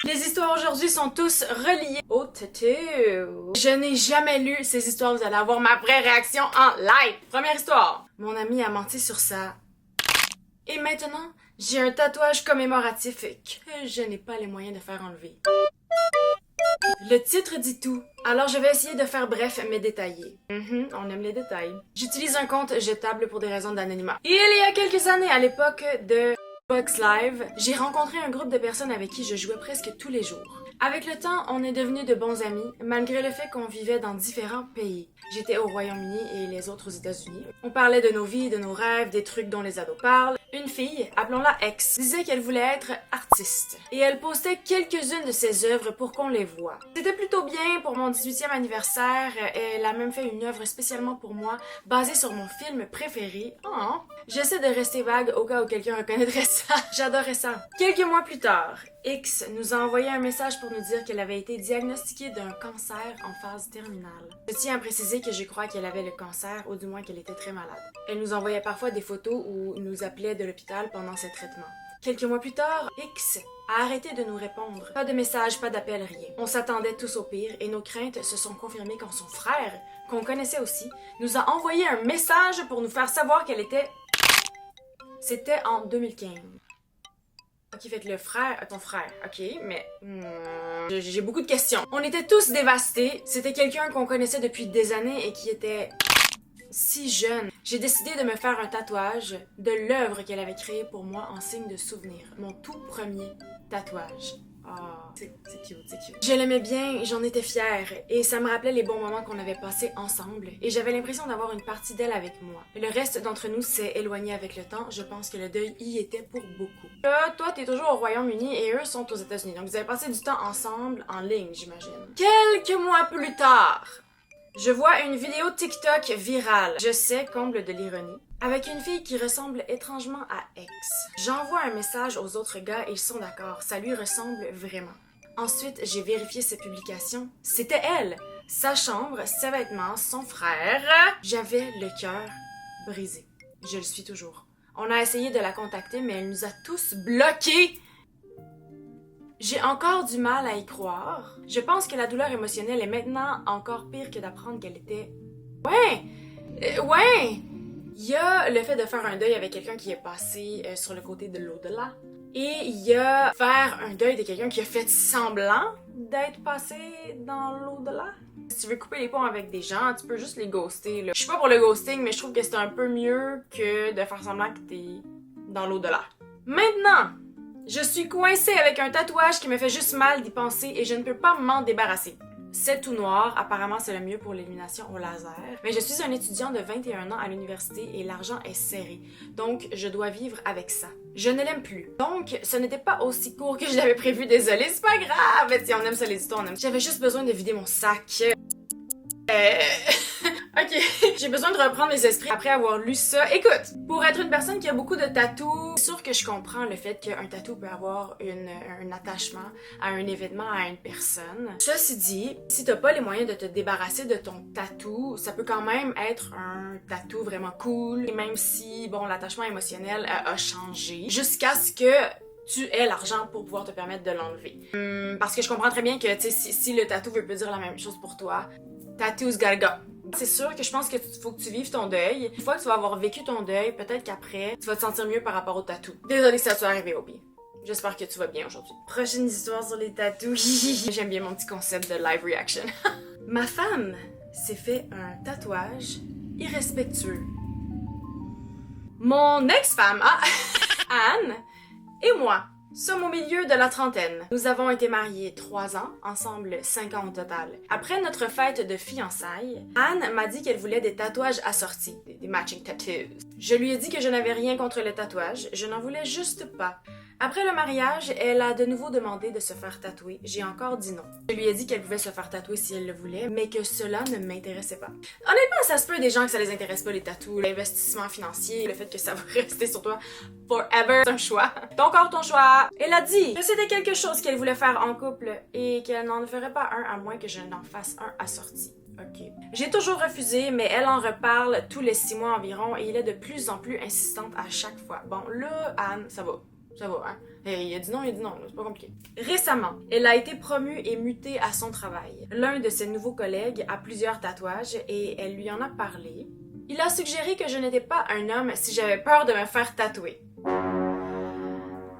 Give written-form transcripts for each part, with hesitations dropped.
Les histoires aujourd'hui sont tous reliées au tattoo. Je n'ai jamais lu ces histoires, vous allez avoir ma vraie réaction en live. Première histoire. Mon ami a menti sur ça. Et maintenant, j'ai un tatouage commémoratif que je n'ai pas les moyens de faire enlever. Le titre dit tout, alors je vais essayer de faire bref mais détaillé. On aime les détails. J'utilise un compte jetable pour des raisons d'anonymat. Il y a quelques années, à l'époque de Xbox Live, j'ai rencontré un groupe de personnes avec qui je jouais presque tous les jours. Avec le temps, on est devenus de bons amis, malgré le fait qu'on vivait dans différents pays. J'étais au Royaume-Uni et les autres aux États-Unis. On parlait de nos vies, de nos rêves, des trucs dont les ados parlent. Une fille, appelons-la X, disait qu'elle voulait être artiste. Et elle postait quelques-unes de ses œuvres pour qu'on les voie. C'était plutôt bien pour mon 18e anniversaire. Elle a même fait une œuvre spécialement pour moi, basée sur mon film préféré. Oh. J'essaie de rester vague au cas où quelqu'un reconnaîtrait ça. J'adorais ça. Quelques mois plus tard, X nous a envoyé un message pour nous dire qu'elle avait été diagnostiquée d'un cancer en phase terminale. Je tiens à préciser que je crois qu'elle avait le cancer, ou du moins qu'elle était très malade. Elle nous envoyait parfois des photos ou nous appelait de l'hôpital pendant ses traitements. Quelques mois plus tard, X a arrêté de nous répondre. Pas de messages, pas d'appels, rien. On s'attendait tous au pire et nos craintes se sont confirmées quand son frère, qu'on connaissait aussi, nous a envoyé un message pour nous faire savoir qu'elle était... C'était en 2015. Ok, fait que le frère, ton frère, ok, mais j'ai beaucoup de questions. On était tous dévastés. C'était quelqu'un qu'on connaissait depuis des années et qui était si jeune. J'ai décidé de me faire un tatouage de l'œuvre qu'elle avait créée pour moi en signe de souvenir. Mon tout premier tatouage. Ah, c'est cute, c'est cute. Je l'aimais bien, j'en étais fière, et ça me rappelait les bons moments qu'on avait passés ensemble, et j'avais l'impression d'avoir une partie d'elle avec moi. Le reste d'entre nous s'est éloigné avec le temps, je pense que le deuil y était pour beaucoup. Toi, t'es toujours au Royaume-Uni et eux sont aux États-Unis, donc vous avez passé du temps ensemble en ligne, j'imagine. Quelques mois plus tard, je vois une vidéo TikTok virale, je sais, comble de l'ironie, avec une fille qui ressemble étrangement à X. J'envoie un message aux autres gars et ils sont d'accord, ça lui ressemble vraiment. Ensuite, j'ai vérifié ses publications. C'était elle! Sa chambre, ses vêtements, son frère. J'avais le cœur brisé. Je le suis toujours. On a essayé de la contacter, mais elle nous a tous bloqués! J'ai encore du mal à y croire. Je pense que la douleur émotionnelle est maintenant encore pire que d'apprendre qu'elle était... Ouais! Il y a le fait de faire un deuil avec quelqu'un qui est passé sur le côté de l'au-delà. Et il y a faire un deuil de quelqu'un qui a fait semblant d'être passé dans l'au-delà. Si tu veux couper les ponts avec des gens, tu peux juste les ghoster, là. Je suis pas pour le ghosting, mais je trouve que c'est un peu mieux que de faire semblant que t'es dans l'au-delà. Maintenant, je suis coincée avec un tatouage qui me fait juste mal d'y penser et je ne peux pas m'en débarrasser. C'est tout noir, apparemment c'est le mieux pour l'élimination au laser. Mais je suis un étudiant de 21 ans à l'université et l'argent est serré. Donc je dois vivre avec ça. Je ne l'aime plus. Donc ce n'était pas aussi court que je l'avais prévu, désolée, c'est pas grave. Si on aime ça les histoires, on aime. J'avais juste besoin de vider mon sac. Ok, j'ai besoin de reprendre mes esprits après avoir lu ça. Écoute, pour être une personne qui a beaucoup de tatous, c'est sûr que je comprends le fait qu'un tatou peut avoir un attachement à un événement, à une personne. Ceci dit, si t'as pas les moyens de te débarrasser de ton tatou, ça peut quand même être un tatou vraiment cool, et même si, bon, l'attachement émotionnel a changé, jusqu'à ce que tu aies l'argent pour pouvoir te permettre de l'enlever. Parce que je comprends très bien que, tu sais, si le tatou veut pas dire la même chose pour toi, tattoos gotta go. C'est sûr que je pense que faut que tu vives ton deuil. Une fois que tu vas avoir vécu ton deuil, peut-être qu'après, tu vas te sentir mieux par rapport au tatou. Désolée que ça soit arrivé, Obi. J'espère que tu vas bien aujourd'hui. Prochaine histoire sur les tatous. J'aime bien mon petit concept de live reaction. Ma femme s'est fait un tatouage irrespectueux. Mon ex-femme, Anne, et moi sommes au milieu de la trentaine. Nous avons été mariés 3 ans, ensemble 5 ans au total. Après notre fête de fiançailles, Anne m'a dit qu'elle voulait des tatouages assortis, des matching tattoos. Je lui ai dit que je n'avais rien contre les tatouages, je n'en voulais juste pas. Après le mariage, elle a de nouveau demandé de se faire tatouer. J'ai encore dit non. Je lui ai dit qu'elle pouvait se faire tatouer si elle le voulait, mais que cela ne m'intéressait pas. Honnêtement, ça se peut des gens que ça les intéresse pas, les tatous, l'investissement financier, le fait que ça va rester sur toi forever, c'est un choix. Ton corps, ton choix. Elle a dit que c'était quelque chose qu'elle voulait faire en couple et qu'elle n'en ferait pas un à moins que je n'en fasse un assorti. Ok. J'ai toujours refusé, mais elle en reparle tous les 6 mois environ et il est de plus en plus insistante à chaque fois. Bon, là, Anne, ça va. Ça va, hein? Et il a dit non, c'est pas compliqué. Récemment, elle a été promue et mutée à son travail. L'un de ses nouveaux collègues a plusieurs tatouages et elle lui en a parlé. Il a suggéré que je n'étais pas un homme si j'avais peur de me faire tatouer.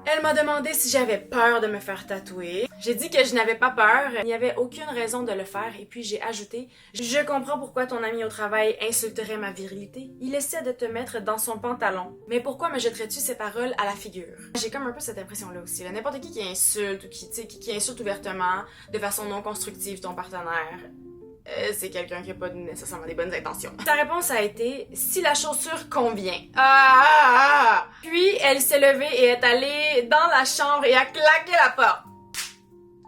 Elle m'a demandé si j'avais peur de me faire tatouer. J'ai dit que je n'avais pas peur, il n'y avait aucune raison de le faire et puis j'ai ajouté « Je comprends pourquoi ton ami au travail insulterait ma virilité. Il essaie de te mettre dans son pantalon. Mais pourquoi me jetterais-tu ces paroles à la figure? » J'ai comme un peu cette impression-là aussi. Là. N'importe qui insulte ou qui insulte ouvertement, de façon non constructive ton partenaire, c'est quelqu'un qui n'a pas nécessairement des bonnes intentions. Sa réponse a été « Si la chaussure convient. » Puis elle s'est levée et est allée dans la chambre et a claqué la porte.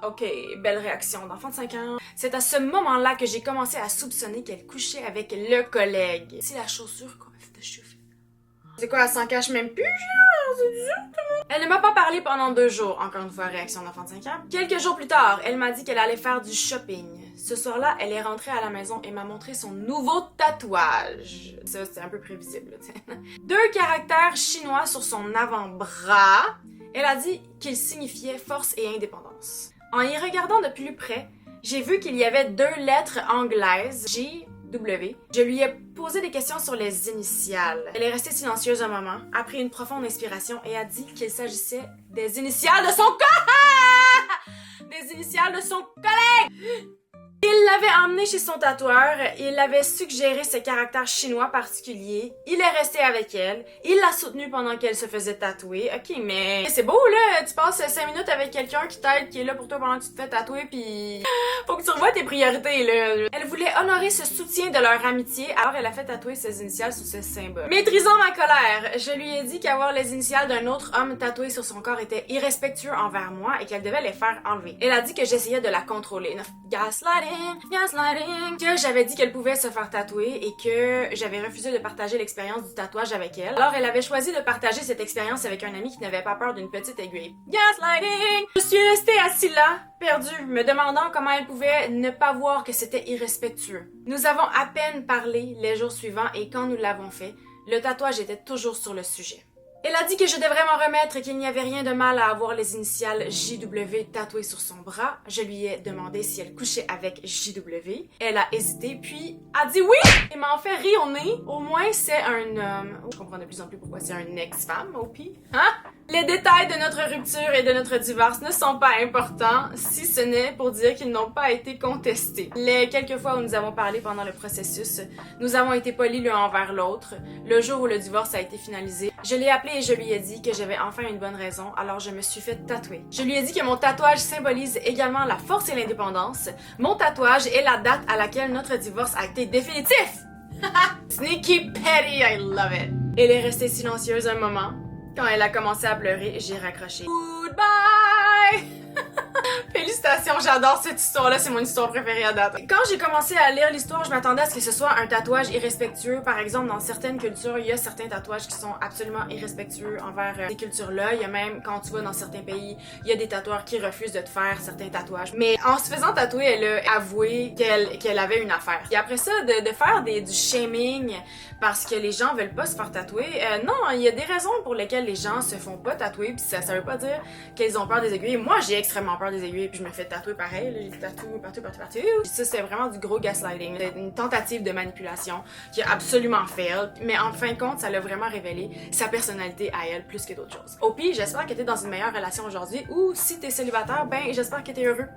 Ok, belle réaction d'enfant de 5 ans. C'est à ce moment-là que j'ai commencé à soupçonner qu'elle couchait avec le collègue. Si la chaussure convient. C'est quoi, elle s'en cache même plus, genre? Elle ne m'a pas parlé pendant 2 jours, encore une fois, réaction d'enfant de 5 ans. Quelques jours plus tard, elle m'a dit qu'elle allait faire du shopping. Ce soir-là, elle est rentrée à la maison et m'a montré son nouveau tatouage. Ça, c'est un peu prévisible, tu sais. 2 caractères chinois sur son avant-bras. Elle a dit qu'ils signifiaient force et indépendance. En y regardant de plus près, j'ai vu qu'il y avait 2 lettres anglaises, J-W. Je lui ai posé des questions sur les initiales. Elle est restée silencieuse un moment, a pris une profonde inspiration et a dit qu'il s'agissait des initiales de son collègue! Des initiales de son collègue! Il l'avait emmené chez son tatoueur, il avait suggéré ce caractère chinois particulier, il est resté avec elle, il l'a soutenue pendant qu'elle se faisait tatouer. Ok, mais c'est beau là, tu passes 5 minutes avec quelqu'un qui t'aide, qui est là pour toi pendant que tu te fais tatouer, pis faut que tu revoies tes priorités là. Elle voulait honorer ce soutien de leur amitié, alors elle a fait tatouer ses initiales sur ce symbole. Maîtrisant ma colère, je lui ai dit qu'avoir les initiales d'un autre homme tatouées sur son corps était irrespectueux envers moi et qu'elle devait les faire enlever. Elle a dit que j'essayais de la contrôler. Gaslighting, que j'avais dit qu'elle pouvait se faire tatouer et que j'avais refusé de partager l'expérience du tatouage avec elle. Alors elle avait choisi de partager cette expérience avec un ami qui n'avait pas peur d'une petite aiguille. Gaslighting! Je suis restée assise là, perdue, me demandant comment elle pouvait ne pas voir que c'était irrespectueux. Nous avons à peine parlé les jours suivants et quand nous l'avons fait, le tatouage était toujours sur le sujet. Elle a dit que je devrais m'en remettre et qu'il n'y avait rien de mal à avoir les initiales JW tatouées sur son bras. Je lui ai demandé si elle couchait avec JW. Elle a hésité, puis a dit oui! Et m'a fait rire au nez. Au moins, c'est un homme. Je comprends de plus en plus pourquoi c'est un ex-femme, au pire. Hein? Les détails de notre rupture et de notre divorce ne sont pas importants, si ce n'est pour dire qu'ils n'ont pas été contestés. Les quelques fois où nous avons parlé pendant le processus, nous avons été polis l'un envers l'autre. Le jour où le divorce a été finalisé, je l'ai appelé et je lui ai dit que j'avais enfin une bonne raison, alors je me suis fait tatouer. Je lui ai dit que mon tatouage symbolise également la force et l'indépendance. Mon tatouage est la date à laquelle notre divorce a été définitif! Sneaky petty, I love it! Elle est restée silencieuse un moment. Quand elle a commencé à pleurer, j'ai raccroché. Goodbye! Félicitations, j'adore cette histoire-là, c'est mon histoire préférée à date. Quand j'ai commencé à lire l'histoire, je m'attendais à ce que ce soit un tatouage irrespectueux. Par exemple, dans certaines cultures, il y a certains tatouages qui sont absolument irrespectueux envers ces cultures-là. Il y a même, quand tu vas dans certains pays, il y a des tatoueurs qui refusent de te faire certains tatouages. Mais en se faisant tatouer, elle a avoué qu'elle avait une affaire. Et après ça, de faire du shaming parce que les gens veulent pas se faire tatouer, non, il y a des raisons pour lesquelles les gens se font pas tatouer, puis ça veut pas dire qu'ils ont peur des aiguilles. Moi, j'ai extrêmement peur des aiguilles, puis je me fais tatouer pareil, là, j'ai des tatous partout. Ça, c'est vraiment du gros gaslighting, une tentative de manipulation qui a absolument fail, mais en fin de compte, ça l'a vraiment révélé sa personnalité à elle plus que d'autres choses. Au pire, j'espère que t'es dans une meilleure relation aujourd'hui, ou si t'es célibataire, ben j'espère que t'es heureux.